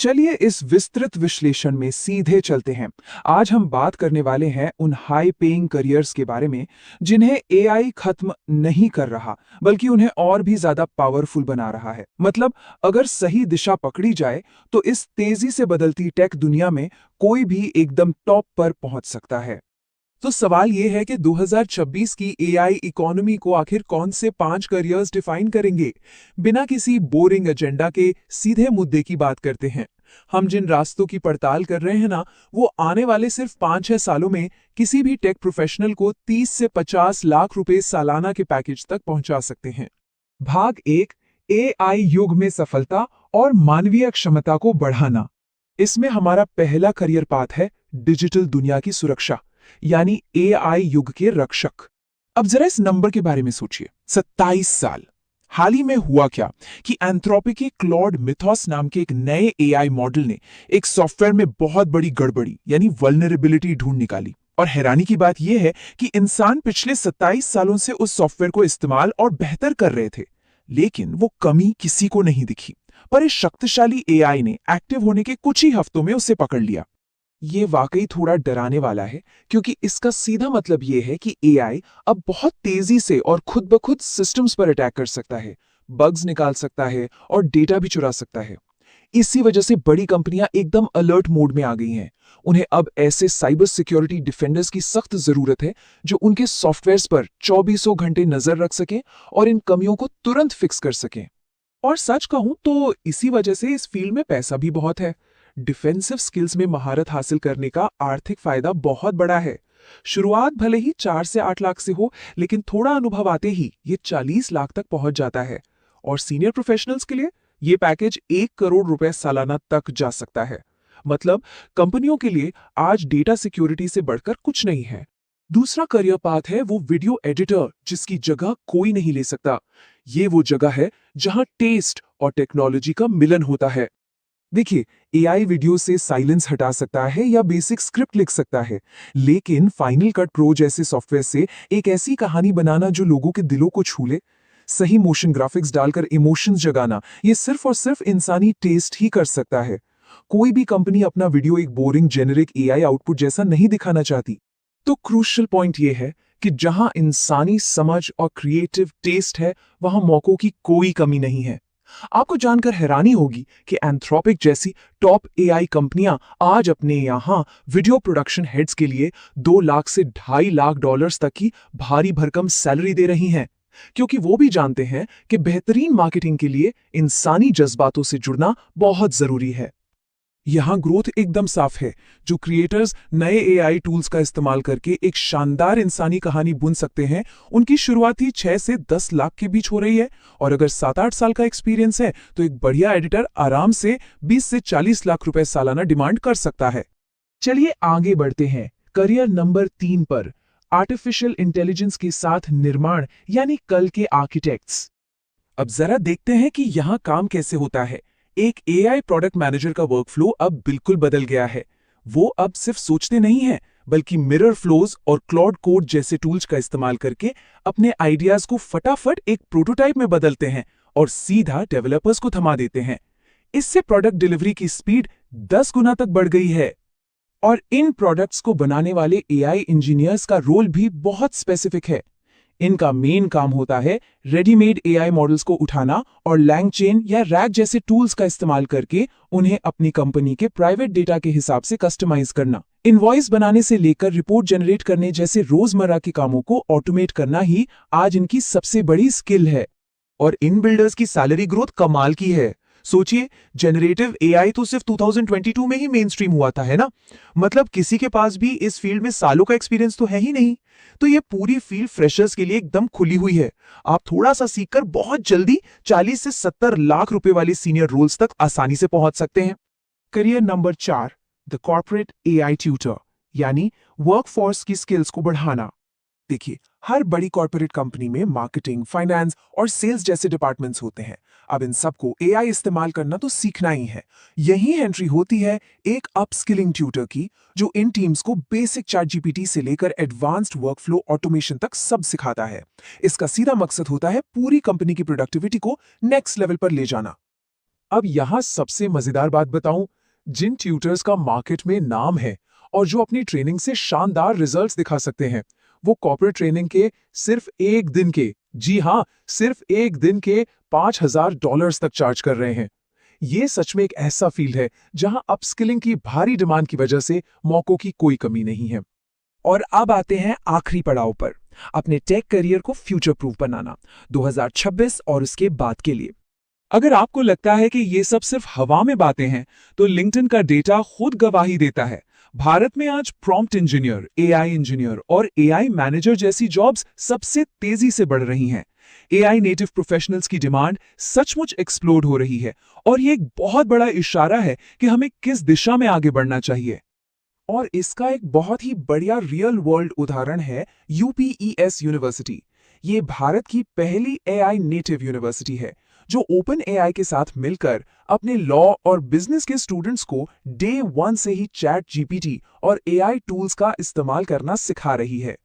चलिए इस विस्तृत विश्लेषण में सीधे चलते हैं। आज हम बात करने वाले हैं उन हाई पेइंग करियर्स के बारे में जिन्हें एआई खत्म नहीं कर रहा, बल्कि उन्हें और भी ज्यादा पावरफुल बना रहा है। मतलब अगर सही दिशा पकड़ी जाए तो इस तेजी से बदलती टेक दुनिया में कोई भी एकदम टॉप पर पहुंच सकता है। तो सवाल यह है कि 2026 की एआई इकोनॉमी को आखिर कौन से 5 करियर्स डिफाइन करेंगे। बिना किसी बोरिंग एजेंडा के सीधे मुद्दे की बात करते हैं। हम जिन रास्तों की पड़ताल कर रहे हैं ना, वो आने वाले सिर्फ 5-6 सालों में किसी भी टेक प्रोफेशनल को 30 से 50 लाख रुपए सालाना के पैकेज तक पहुंचा सकते हैं। भाग 1, एआई युग में सफलता और मानवीय क्षमता को बढ़ाना। इसमें हमारा पहला करियर पाथ है डिजिटल दुनिया की सुरक्षा, यानी एआई युग के रक्षक। अब जरा इस नंबर के बारे में सोचिए, 27 साल। हाल ही में हुआ क्या कि एंथ्रोपिक के क्लॉड मिथोस नाम के एक नए एआई मॉडल ने एक सॉफ्टवेयर में बहुत बड़ी गड़बड़ी यानी वल्नरेबिलिटी ढूंढ निकाली। और हैरानी की बात यह है कि इंसान पिछले 27 सालों से उस सॉफ्टवेयर को इस्तेमाल और बेहतर कर रहे थे, लेकिन वो कमी किसी को नहीं दिखी। पर इस शक्तिशाली एआई ने एक्टिव होने के कुछ ही हफ्तों में उसे पकड़ लिया। ये वाकई थोड़ा डराने वाला है, क्योंकि इसका सीधा मतलब ये है कि एआई अब बहुत तेजी से और खुद ब खुद सिस्टम्स पर अटैक कर सकता है, बग्स निकाल सकता है और डेटा भी चुरा सकता है। इसी वजह से बड़ी कंपनियां एकदम अलर्ट मोड में आ गई हैं। उन्हें अब ऐसे साइबर सिक्योरिटी डिफेंडर्स की सख्त जरूरत है जो उनके सॉफ्टवेयर्स पर 24 घंटे नजर रख सकें और इन कमियों को तुरंत फिक्स कर सकें। और सच कहूं तो इसी वजह से इस फील्ड में पैसा भी बहुत है। डिफेंसिव स्किल्स में महारत हासिल करने का आर्थिक फायदा बहुत बड़ा है। शुरुआत भले ही 4 से 8 लाख से हो, लेकिन थोड़ा अनुभव आते ही ये 40 लाख तक पहुंच जाता है। और सीनियर प्रोफेशनल्स के लिए ये पैकेज 1 करोड़ रुपए सालाना तक जा सकता है। मतलब कंपनियों के लिए आज डेटा सिक्योरिटी से बढ़कर कुछ नहीं है। दूसरा करियर पाथ है वो वीडियो एडिटर, जिसकी जगह कोई नहीं ले सकता। ये वो जगह है जहां टेस्ट और टेक्नोलॉजी का मिलन होता है। देखिए, एआई वीडियो से साइलेंस हटा सकता है या बेसिक स्क्रिप्ट लिख सकता है, लेकिन फाइनल कट प्रो जैसे सॉफ्टवेयर से एक ऐसी कहानी बनाना जो लोगों के दिलों को छू ले, सही मोशन ग्राफिक्स डालकर इमोशंस जगाना, ये सिर्फ और सिर्फ इंसानी टेस्ट ही कर सकता है। कोई भी कंपनी अपना वीडियो एक बोरिंग जेनेरिक एआई आउटपुट जैसा नहीं दिखाना चाहती। तो क्रूशियल पॉइंट ये है कि जहां इंसानी समझ और क्रिएटिव टेस्ट है, वहां मौकों की कोई कमी नहीं है। आपको जानकर हैरानी होगी कि एंथ्रोपिक जैसी टॉप एआई कंपनियां आज अपने यहां वीडियो प्रोडक्शन हेड्स के लिए 2 लाख से 2.5 लाख डॉलर्स तक की भारी भरकम सैलरी दे रही हैं, क्योंकि वो भी जानते हैं कि बेहतरीन मार्केटिंग के लिए इंसानी जज्बातों से जुड़ना बहुत जरूरी है। यहां ग्रोथ एकदम साफ है। जो क्रिएटर्स नए एआई टूल्स का इस्तेमाल करके एक शानदार इंसानी कहानी बुन सकते हैं, उनकी शुरुआत ही 6 से 10 लाख के बीच हो रही है। और अगर 7-8 साल का एक्सपीरियंस है तो एक बढ़िया एडिटर आराम से 20 से 40 लाख रुपए सालाना डिमांड कर सकता है। चलिए आगे बढ़ते हैं करियर नंबर 3 पर, आर्टिफिशियल इंटेलिजेंस के साथ निर्माण यानी कल के आर्किटेक्ट्स। अब जरा देखते हैं कि यहां काम कैसे होता है। एक एआई प्रोडक्ट मैनेजर का वर्कफ्लो अब बिल्कुल बदल गया है। वो अब सिर्फ सोचते नहीं हैं, बल्कि मिरर फ्लोज और क्लॉड कोड जैसे टूल्स का इस्तेमाल करके अपने आइडियाज को फटाफट एक प्रोटोटाइप में बदलते हैं और सीधा डेवलपर्स को थमा देते हैं। इससे प्रोडक्ट डिलीवरी की स्पीड 10 गुना तक बढ़ गई है। और इन प्रोडक्ट्स को बनाने वाले एआई इंजीनियर्स का रोल भी बहुत स्पेसिफिक है। इनका मेन काम होता है रेडीमेड एआई मॉडल्स को उठाना और लैंगचेन या रैग जैसे टूल्स का इस्तेमाल करके उन्हें अपनी कंपनी के प्राइवेट डेटा के हिसाब से कस्टमाइज करना। इनवॉइस बनाने से लेकर रिपोर्ट जनरेट करने जैसे रोजमर्रा के कामों को ऑटोमेट करना ही आज इनकी सबसे बड़ी स्किल है। और इन बिल्डर्स की सैलरी ग्रोथ कमाल की है। सोचिए, जनरेटिव एआई तो सिर्फ 2022 में ही मेन स्ट्रीम हुआ था, है ना? मतलब किसी के पास भी इस फील्ड में सालों का एक्सपीरियंस तो है ही नहीं। तो ये पूरी फील्ड फ्रेशर्स के लिए एकदम खुली हुई है। आप थोड़ा सा सीखकर बहुत जल्दी 40 से 70 लाख रुपए वाले सीनियर रोल्स तक आसानी से पहुंच सकते हैं। Career number 4, the corporate AI tutor, यानी वर्कफोर्स की स्किल्स को बढ़ाना। देखिए, हर बड़ी कॉर्पोरेट कंपनी में मार्केटिंग, फाइनेंस और सेल्स जैसे डिपार्टमेंट्स होते हैं। अब इन सबको एआई इस्तेमाल करना तो सीखना ही है। यही एंट्री होती है एक अपस्किलिंग ट्यूटर की, जो इन टीम्स को बेसिक चैट जीपीटी से लेकर एडवांस्ड वर्कफ्लो ऑटोमेशन तक सब सिखाता है। इसका सीधा मकसद होता है पूरी कंपनी की प्रोडक्टिविटी को नेक्स्ट लेवल पर ले जाना। अब यहाँ सबसे मजेदार बात बताऊं, जिन ट्यूटर्स का मार्केट में नाम है और जो अपनी ट्रेनिंग से शानदार रिजल्ट्स दिखा सकते हैं, वो कॉर्पोरेट ट्रेनिंग के सिर्फ एक दिन के, जी हाँ, सिर्फ एक दिन के $5,000 तक चार्ज कर रहे हैं। ये सच में एक ऐसा फील्ड है जहां अपस्किलिंग की भारी डिमांड की वजह से मौकों की कोई कमी नहीं है। और अब आते हैं आखिरी पड़ाव पर, अपने टेक करियर को फ्यूचर प्रूफ बनाना 2026 और उसके बाद के लिए। अगर आपको लगता है कि ये सब सिर्फ हवा में बातें हैं, तो लिंक्डइन का डेटा खुद गवाही देता है। भारत में आज प्रॉम्प्ट इंजीनियर, एआई इंजीनियर और एआई मैनेजर जैसी जॉब्स सबसे तेजी से बढ़ रही हैं। एआई नेटिव प्रोफेशनल्स की डिमांड सचमुच एक्सप्लोड हो रही है और ये एक बहुत बड़ा इशारा है कि हमें किस दिशा में आगे बढ़ना चाहिए। और इसका एक बहुत ही बढ़िया रियल वर्ल्ड उदाहरण है यूपीईएस यूनिवर्सिटी। ये भारत की पहली एआई नेटिव यूनिवर्सिटी है जो ओपन एआई के साथ मिलकर अपने लॉ और बिजनेस के स्टूडेंट्स को डे 1 से ही चैट जीपीटी और एआई टूल्स का इस्तेमाल करना सिखा रही है।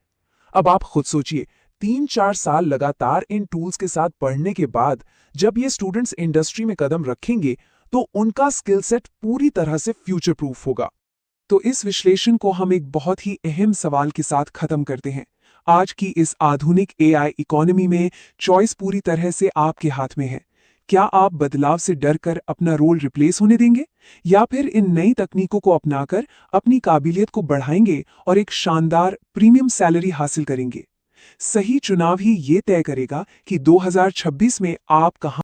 अब आप खुद सोचिए, 3-4 साल लगातार इन टूल्स के साथ पढ़ने के बाद जब ये स्टूडेंट्स इंडस्ट्री में कदम रखेंगे तो उनका स्किल सेट पूरी तरह से फ्यूचर प्रूफ होगा। तो इस विश्लेषण को हम एक बहुत ही अहम सवाल के साथ खत्म करते हैं। आज की इस आधुनिक एआई इकोनॉमी में चॉइस पूरी तरह से आपके हाथ में है। क्या आप बदलाव से डरकर अपना रोल रिप्लेस होने देंगे, या फिर इन नई तकनीकों को अपनाकर अपनी काबिलियत को बढ़ाएंगे और एक शानदार प्रीमियम सैलरी हासिल करेंगे? सही चुनाव ही ये तय करेगा कि 2026 में आप कहां